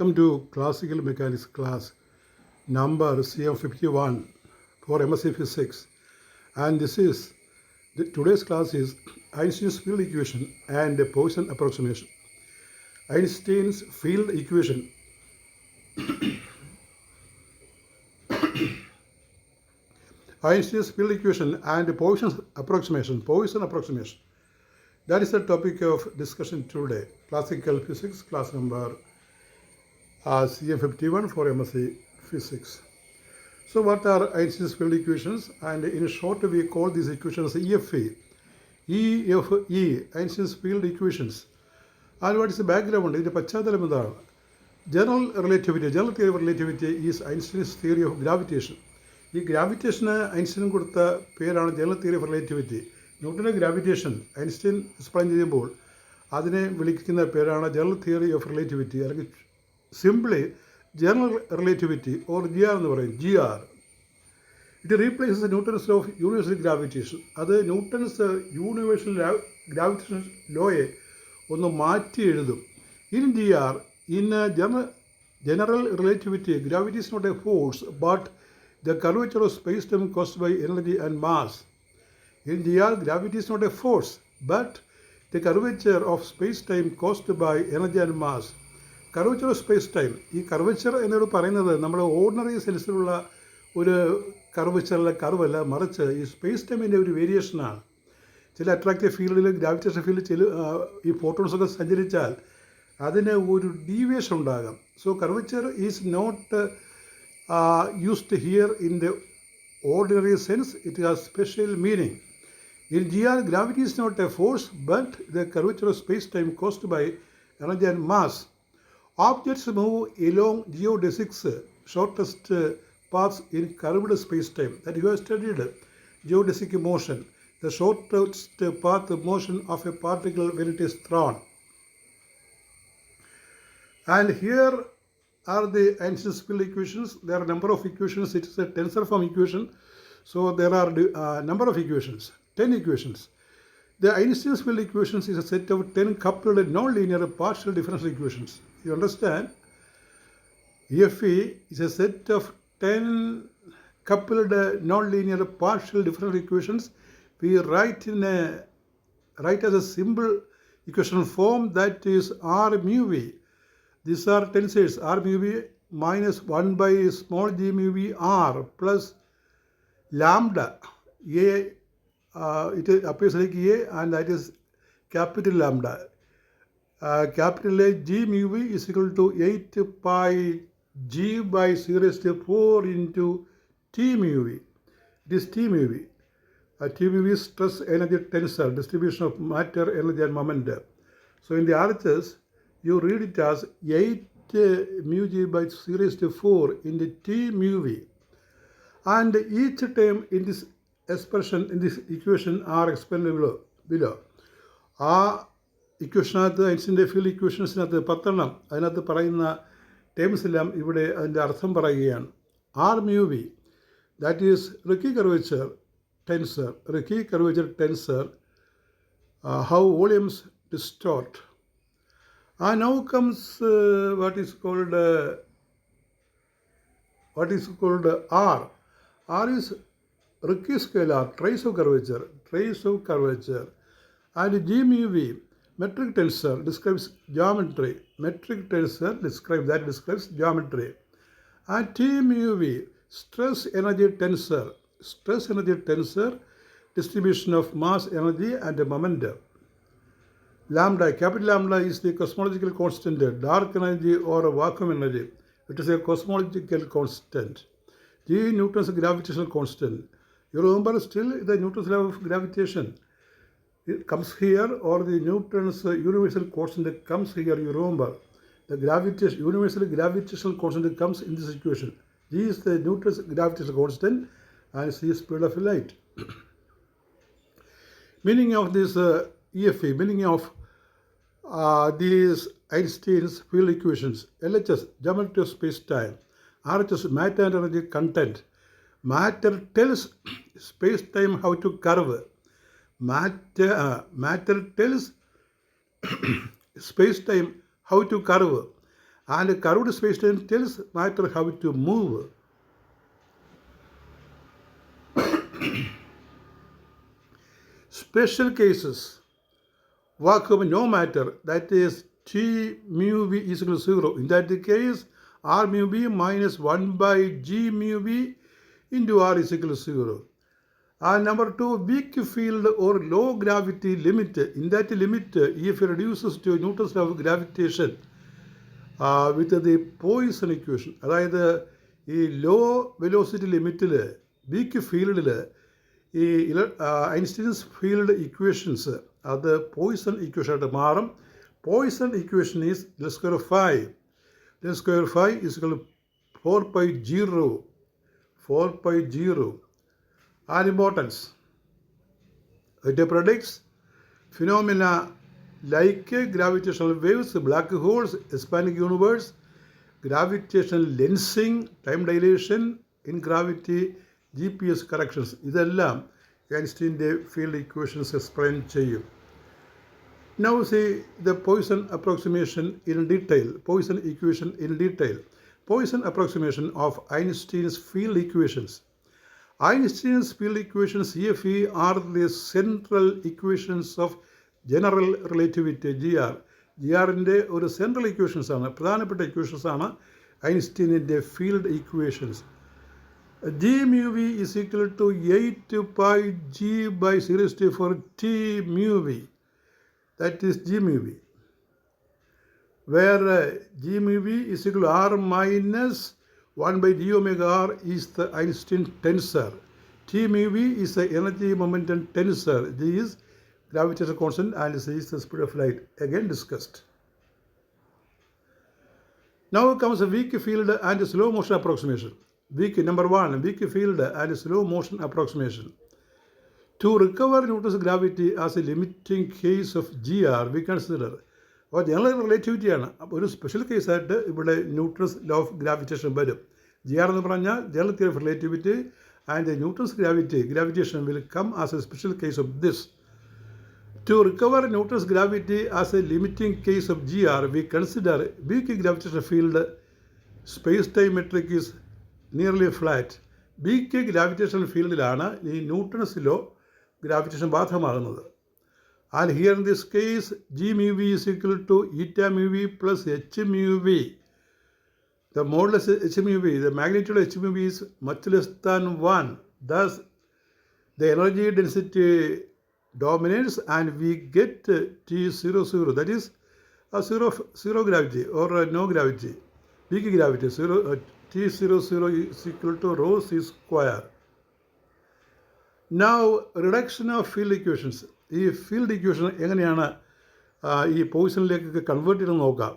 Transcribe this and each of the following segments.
Welcome to Classical Mechanics class number CM51 for MSc Physics. And today's class is Einstein's field equation and Poisson approximation. Einstein's field equation. Einstein's field equation and Poisson approximation. That is the topic of discussion today. Classical Physics class number CM51 for MSc Physics. So what are Einstein's field equations? And in short, we call these equations EFE. Einstein's field equations. And what is the background? In the general theory of relativity is Einstein's theory of gravitation. ഈ gravitation Einstein കൊടുത്ത പേരാണ് general theory of relativity. ന്യൂട്ടൻ്റെ gravitation Einstein explain ചെയ്യുമ്പോൾ അതിനെ വിളിക്കുന്ന പേരാണ് general theory of relativity, അല്ലെങ്കിൽ simply general relativity or GR എന്ന് പറയും. GR. It replaces Newton's law of universal gravitation. അത് ന്യൂട്ടൺസ് യൂണിവേഴ്സൽ ഗ്രാവിറ്റേഷൻ ലോയെ ഒന്ന് മാറ്റി എഴുതും. In GR, in general relativity, gravity is not a force but the curvature of space-time caused by energy and mass. In GR, gravity is not a force but the curvature of space-time caused by energy and mass. Curvature of space time. ഈ curvature എന്നോട് പറയുന്നത് നമ്മുടെ ordinary സെൻസിലുള്ള ഒരു കർവേച്ചറിലെ കർവല്ല, മറിച്ച് ഈ space ടൈമിൻ്റെ ഒരു വേരിയേഷനാണ്. ചില അട്രാക്റ്റീവ് ഫീൽഡിൽ, ഗ്രാവിറ്റേഷൻ ഫീൽഡിൽ ഈ ഫോട്ടോൺസൊക്കെ സഞ്ചരിച്ചാൽ അതിന് ഒരു ഡീവിയേഷൻ ഉണ്ടാകാം. So curvature is not used here in the ordinary sense. It has special meaning. In GR, gravity is not a force but the curvature of space-time caused by energy and mass. Objects move along geodesics, shortest paths in curved space-time. That you have studied geodesic motion, the shortest path motion of a particle when it is thrown. And here are the Einstein's field equations. There are a number of equations. It is a tensor form equation. So there are a number of equations, 10 equations. The Einstein's field equations is a set of 10 coupled non-linear partial differential equations. You understand? EFE is a set of 10 coupled non-linear partial differential equations. We write as a simple equation form, that is R mu V. These are tensors. R mu V minus 1 by small g mu V R plus lambda. It appears like A, and that is capital lambda. Capital A g mu V is equal to 8 pi g by 0 raised to 4 into T mu V. It is T mu V. T mu V is stress energy tensor, distribution of matter, energy and momentum. So in the RHS, you read it as 8 mu g by 0 raised to 4 into T mu V. And each term in this expression, in this equation, are explained below. ആ ഇക്വേഷനകത്ത്, ഐൻസ്റ്റൈൻ്റെ field ഇക്വേഷൻസിനകത്ത് 10 എണ്ണം, അതിനകത്ത് പറയുന്ന terms എല്ലാം ഇവിടെ അതിൻ്റെ അർത്ഥം പറയുകയാണ്. R mu V, that is Ricci curvature tensor, how volumes distort. Now comes what is called R. R is Ricci scalar, trace of curvature. And G mu V, metric tensor, describes geometry. Describes geometry. And T mu V, stress energy tensor, distribution of mass, energy and momentum. Lambda, capital lambda is the cosmological constant, dark energy or vacuum energy. It is a cosmological constant. G, Newton's gravitational constant. You remember still the Newton's law of gravitation. It comes here, or the Newton's universal constant comes here, you remember. The universal gravitational constant comes in this equation. G is the Newton's gravitational constant and C is speed of light. Meaning of this EFE, meaning of these Einstein's field equations. LHS, geometry of space-time. RHS, matter and energy content. Matter tells space-time how to curve. Matter tells space-time how to curve. and curved space-time tells matter how to move. Special cases, vacuum no matter, that is T mu v is equal to 0. In that case, R mu v minus 1 by G mu v into R is equal to 0. And number 2, weak field or low gravity limit. In that limit, if it reduces to Newton's law of gravitation with the Poisson equation, അതായത് ഈ law velocity ലിമിറ്റിൽ weak ഫീൽഡിൽ ഈ Einstein's field equations അത് Poisson ഇക്വേഷനായിട്ട് മാറും. Poisson equation is del square of phi. Del square of phi is equal to 4 pi g rho. 4 pi g rho. And importance. It predicts phenomena like gravitational waves, black holes, expanding universe, gravitational lensing, time dilation, in gravity, GPS corrections. ഇതെല്ലാം ഐൻസ്റ്റീൻ്റെ field equations explain ചെയ്യും. Now see the Poisson approximation in detail. Poisson equation in detail. Poisson approximation of Einstein's field equations. Einstein's field equations EFE are the central equations of general relativity GR. GRൻ്റെ ഒരു central equations ആണ്, പ്രധാനപ്പെട്ട equations ആണ് ഐൻസ്റ്റീനിൻ്റെ field equations. G mu v is equal to 8 pi G by 0 T mu v. That is G mu v. Where G mu v is equal to R minus 1 by d omega r is the Einstein tensor. T mu v is the energy momentum tensor. G is gravitational constant and C is the speed of light. Again discussed. Now comes a weak field and slow motion approximation. Number 1, weak field and slow motion approximation. To recover Newton's gravity as a limiting case of GR, we consider അപ്പോൾ general റിലേറ്റിവിറ്റിയാണ്. അപ്പോൾ ഒരു special കേസായിട്ട് ഇവിടെ Newton's law of gravitation വരും. G R എന്ന് പറഞ്ഞാൽ general theory of relativity and Newton's gravitation will come as a special case of this. To recover Newton's gravity as a limiting case of GR, we consider weak gravitational field space-time metric is nearly flat. weak gravitational ഫീൽഡിലാണ് ഈ Newton's law gravitation ബാധകമാകുന്നത്. And here in this case, G mu v is equal to eta mu v plus h mu v. The modulus h mu v, the magnitude of h mu v is much less than 1. Thus, the energy density dominates and we get T00. That is a zero gravity or no gravity. Weak gravity. T00 is equal to rho c square. Now, reduction of field equations. ഈ field equation എങ്ങനെയാണ് ഈ പോയിസണിലേക്ക് convert ചെയ്ത് നോക്കാം.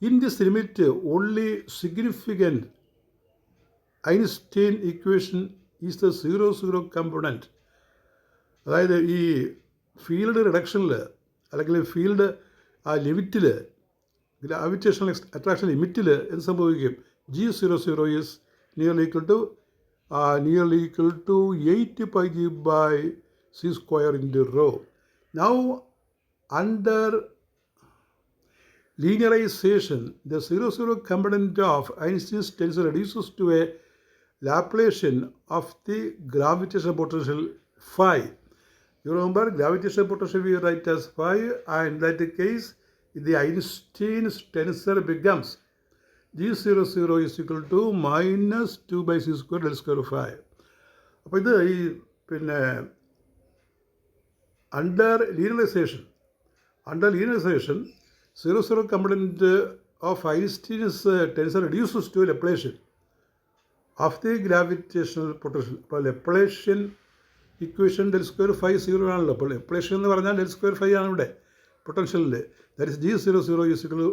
In this limit only significant Einstein equation is the 0 component. അതായത് ഈ field റിഡക്ഷനിൽ അല്ലെങ്കിൽ field ആ ലിമിറ്റിൽ gravitational attraction ലിമിറ്റിൽ എന്ത് സംഭവിക്കും? G00 is nearly equal to 8 pi g by c square into rho. Now, under linearization, the 0 component of Einstein's tensor reduces to a Laplacian of the gravitational potential phi. You remember gravitational potential we write as phi, and in that case, the Einstein's tensor becomes G00 is equal to minus 2 by c square del square of phi. അപ്പോൾ ഇത് ഈ പിന്നെ under linearization, 0 component of Einstein's tensor reduces to Laplacian of the gravitational potential. അപ്പോൾ Laplacian equation del square phi 0 ആണല്ലോ. അപ്പോൾ Laplacian എന്ന് പറഞ്ഞാൽ del square phi ആണ് ഇവിടെ പൊട്ടൻഷ്യലിൽ. That is G00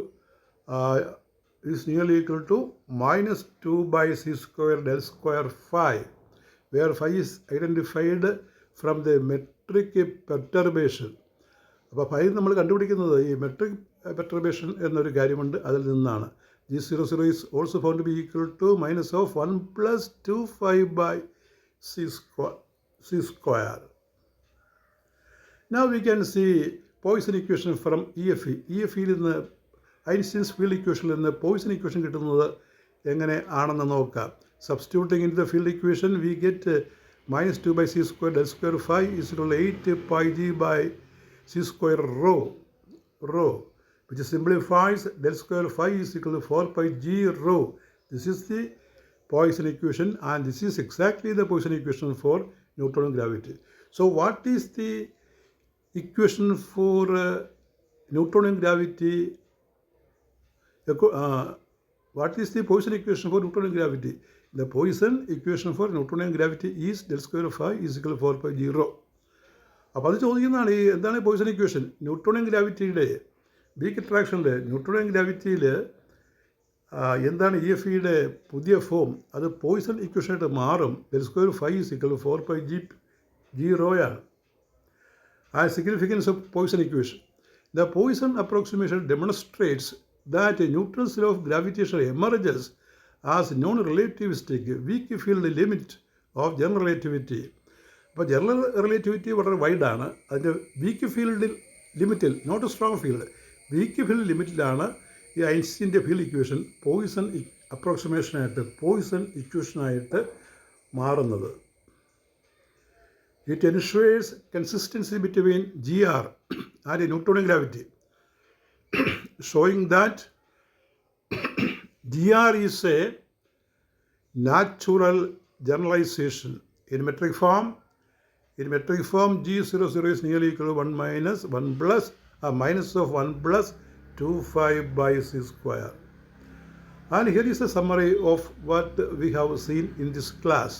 is nearly equal to minus 2 by c square del square phi, where phi is identified from the metric perturbation. അപ്പോൾ phi നമ്മൾ കണ്ടുപിടിക്കുന്നത് ഈ മെട്രിക് പെർട്ടർബേഷൻ എന്നൊരു കാര്യമുണ്ട്, അതിൽ നിന്നാണ്. G00 is also found to be equal to minus of 1 plus 2 phi by c square. Now we can see Poisson equation from EFE. EFE നിന്ന് Einstein's field ഇക്വേഷനിൽ നിന്ന് പോയിസൺ ഇക്വേഷൻ കിട്ടുന്നത് എങ്ങനെ ആണെന്ന് നോക്കാം. Substituting in the field equation we get -2 by c square del square phi is equal to 8 pi g by c square rho, which simplifies del square phi is equal to 4 pi g rho. This is the Poisson equation, and this is exactly the Poisson equation for Newtonian gravity. So what is the equation for Newtonian gravity? What is the Poisson equation for Newtonian gravity? The Poisson equation for Newtonian gravity is del square phi is equal to 4 pi g rho. അപ്പോൾ അത് ചോദിക്കുന്നതാണ് എന്താണ് Poisson equation. Newtonian ഗ്രാവിറ്റിയുടെ weak അട്രാക്ഷനിൽ Newtonian ഗ്രാവിറ്റിയിൽ എന്താണ് E F ഇയുടെ പുതിയ ഫോം, അത് പോയിസൺ ഇക്വേഷനായിട്ട് മാറും. del square phi is equal to 4 pi g rho ആണ്. Significance of Poisson equation. The Poisson approximation demonstrates that Newton's law of gravitation emerges as non-relativistic weak field limit of general relativity. അപ്പോൾ general relativity വളരെ വൈഡാണ്. അതിൻ്റെ weak field ലിമിറ്റിൽ, not strong field, weak field ലിമിറ്റിലാണ് ഈ ഐൻസ്റ്റീൻ്റെ field equation Poisson ഇക്വേഷനായിട്ട് മാറുന്നത്. It ensures consistency between GR and Newtonian gravity, showing that GR is a natural generalization. In metric form, G00 is nearly equal to 1 minus 1 plus minus of 1 plus 2 by c square. And here is a summary of what we have seen in this class.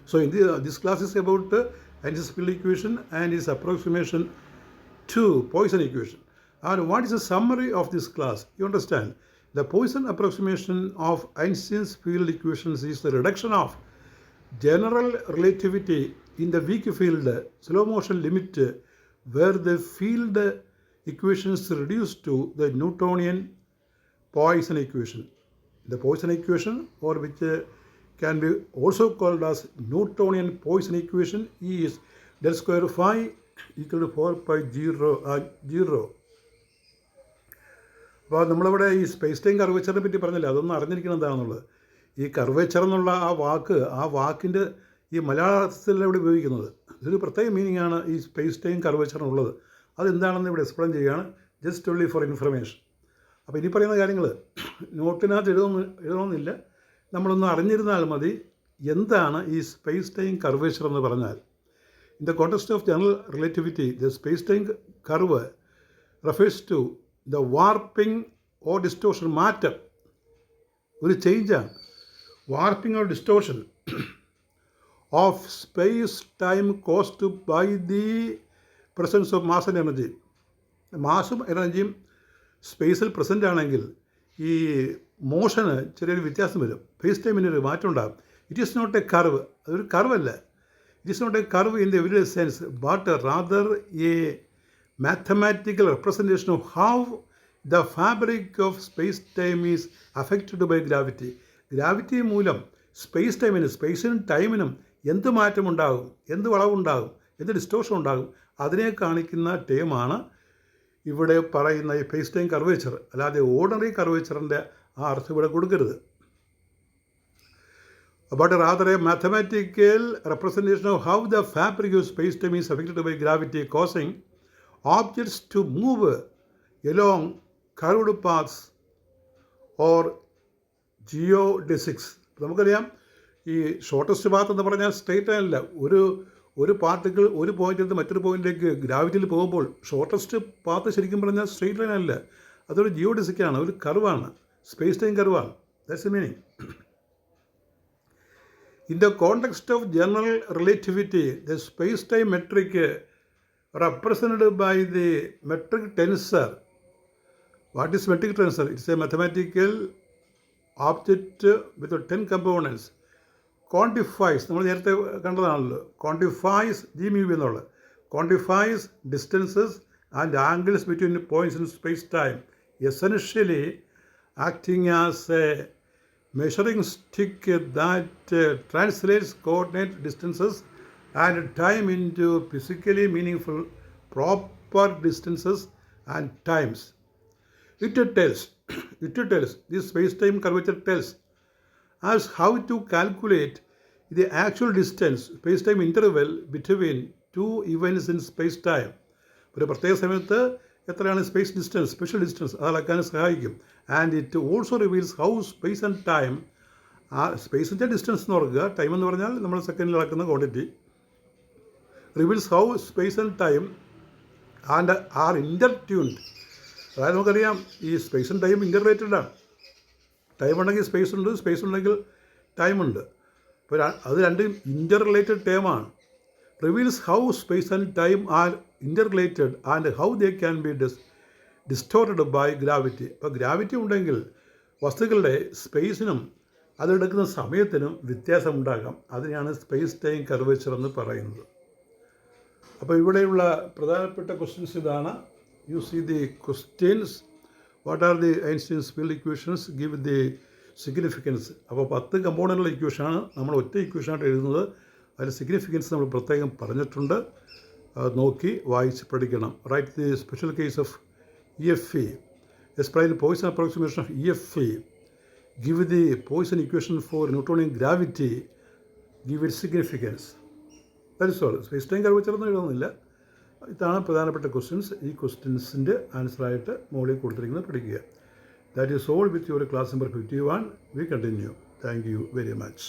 So this class is about Einstein's field equation and its approximation to Poisson equation. And what is the summary of this class? You understand, the Poisson approximation of Einstein's field equations is the reduction of general relativity in the weak field slow motion limit, where the field equation is reduced to the Newtonian Poisson equation. The Poisson equation, or which can be also called as Newtonian Poisson equation, is del square phi equal to 4 pi g rho. അപ്പോൾ നമ്മളിവിടെ ഈ space time കർവേച്ചറിനെ പറ്റി പറഞ്ഞില്ല, അതൊന്നും അറിഞ്ഞിരിക്കണം എന്താണെന്നുള്ളത്. ഈ curvature എന്നുള്ള ആ വാക്കിൻ്റെ ഈ മലയാളത്തിലാണ് ഇവിടെ ഉപയോഗിക്കുന്നത്. ഇതൊരു പ്രത്യേക മീനിങ് ആണ് ഈ സ്പേസ് ടൈം കർവേച്ചറിനുള്ളത്. അതെന്താണെന്ന് ഇവിടെ എക്സ്പ്ലെയിൻ ചെയ്യുകയാണ്, ജസ്റ്റ് ഓൺലി ഫോർ ഇൻഫർമേഷൻ. അപ്പോൾ ഇനി പറയുന്ന കാര്യങ്ങൾ നോട്ടിനകത്ത് എഴുതണമെന്നില്ല, നമ്മളൊന്ന് അറിഞ്ഞിരുന്നാൽ മതി എന്താണ് ഈ സ്പേസ് ടൈം കർവേച്ചർ എന്ന് പറഞ്ഞാൽ. In the context of general relativity, the space time curve refers to the warping or distortion, മാറ്റം, ഒരു ചേഞ്ചാണ്, warping or distortion of space time caused by the presence of mass and energy. മാസും എനർജിയും സ്പേസിൽ present ആണെങ്കിൽ ഈ മോഷന് ചെറിയൊരു വ്യത്യാസം വരും, ഫേസ് ടൈമിനൊരു മാറ്റം ഉണ്ടാകും. It is not a curve, അതൊരു കർവല്ല. It is not a curve in the every sense, but rather a mathematical representation of how the fabric of space-time is affected by gravity. Gravity മൂലം സ്പേസിനും ടൈമിനും എന്ത് മാറ്റമുണ്ടാകും, എന്ത് വളവുണ്ടാകും, എന്ത് distortion ഉണ്ടാകും, അതിനെ കാണിക്കുന്ന ടേമാണ് ഇവിടെ പറയുന്ന ഈ സ്പേസ് ടൈം കർവേച്ചർ. അല്ലാതെ ഓർഡിനറി കർവേച്ചറിൻ്റെ ആ അർത്ഥം ഇവിടെ കൊടുക്കരുത്. But rather a mathematical representation of how the fabric of space-time is affected by gravity, causing objects to move along curved paths or geodesics. നമുക്കറിയാം ഈ ഷോർട്ടസ്റ്റ് പാത്ത് എന്ന് പറഞ്ഞാൽ സ്ട്രെയിറ്റ് ലൈനല്ല. ഒരു പാർട്ടിക്കിൾ ഒരു പോയിന്റിൽ നിന്ന് മറ്റൊരു പോയിന്റിലേക്ക് ഗ്രാവിറ്റിയിൽ പോകുമ്പോൾ ഷോർട്ടസ്റ്റ് പാത്ത് ശരിക്കും പറഞ്ഞാൽ സ്ട്രെയിറ്റ് ലൈൻ അല്ല, അതൊരു ജിയോഡെസിക്കാണ്, ഒരു കർവാണ്, സ്പേസ് ടൈം കർവാണ്. That's the meaning. In the context of general relativity, the space-time metric represented by the metric tensor. What is metric tensor? It's a mathematical object with 10 components. Quantifies, നമ്മൾ നേരത്തെ കണ്ടതാണല്ലോ, quantifies g mu എന്നുള്ളത്, quantifies distances and angles between points in space-time, essentially acting as a measuring stick that translates coordinate distances and time into physically meaningful proper distances and times. It tells, this space-time curvature tells us how to calculate the actual distance, space-time interval between two events in space-time. ഒരു പ്രത്യേക സമയത്ത് എത്രയാണ് space distance, special distance അത് അളക്കാൻ സഹായിക്കും. And it also reveals how space and time, ആ സ്പേസിൻ്റെ distance എന്ന് പറയുക, ടൈം എന്ന് പറഞ്ഞാൽ നമ്മൾ സെക്കൻഡിൽ അളക്കുന്ന quantity, reveals how space and time and are intertwined. അതായത് നമുക്കറിയാം ഈ സ്പേസും ടൈം ഇൻ്റർറിലേറ്റഡ് ആണ്. ടൈം ഉണ്ടെങ്കിൽ സ്പേസ് ഉണ്ട്, സ്പേസ് ഉണ്ടെങ്കിൽ ടൈമുണ്ട്. അപ്പോൾ അത് രണ്ടും ഇൻ്റർറിലേറ്റഡ് ടേമാണ്. Reveals how space and time are interrelated and how they can be distorted by gravity. അപ്പോൾ ഗ്രാവിറ്റി ഉണ്ടെങ്കിൽ വസ്തുക്കളുടെ സ്പേസിനും അതെടുക്കുന്ന സമയത്തിനും വ്യത്യാസമുണ്ടാകാം. അതിനെയാണ് സ്പേസ് ടൈം കർവേച്ചർ എന്ന് പറയുന്നത്. അപ്പോൾ ഇവിടെയുള്ള പ്രധാനപ്പെട്ട ക്വസ്റ്റ്യൻസ് ഇതാണ്. You see the questions. What are the Einstein's field equations, give the significance. അപ്പോൾ 10 കമ്പോണൻ്റുള്ള ഇക്വേഷനാണ് നമ്മൾ ഒറ്റ ഇക്വേഷനായിട്ട് എഴുതുന്നത്. അതിൽ സിഗ്നിഫിക്കൻസ് നമ്മൾ പ്രത്യേകം പറഞ്ഞിട്ടുണ്ട്. അത് നോക്കി വായിച്ച് പഠിക്കണം. Write the special case of EFE. Explain the Poisson approximation of EFE. Give the Poisson equation for Newtonian gravity. Give its significance. That is all. Space time curvature ഒന്നും എഴുതുന്നില്ല. ഇതാണ് പ്രധാനപ്പെട്ട ക്വസ്റ്റ്യൻസ്. ഈ ക്വസ്റ്റ്യൻസിൻ്റെ ആൻസറായിട്ട് മുകളിൽ കൊടുത്തിരിക്കുന്നത് പഠിക്കുക. That is all with your class number 51. We continue. Thank you very much.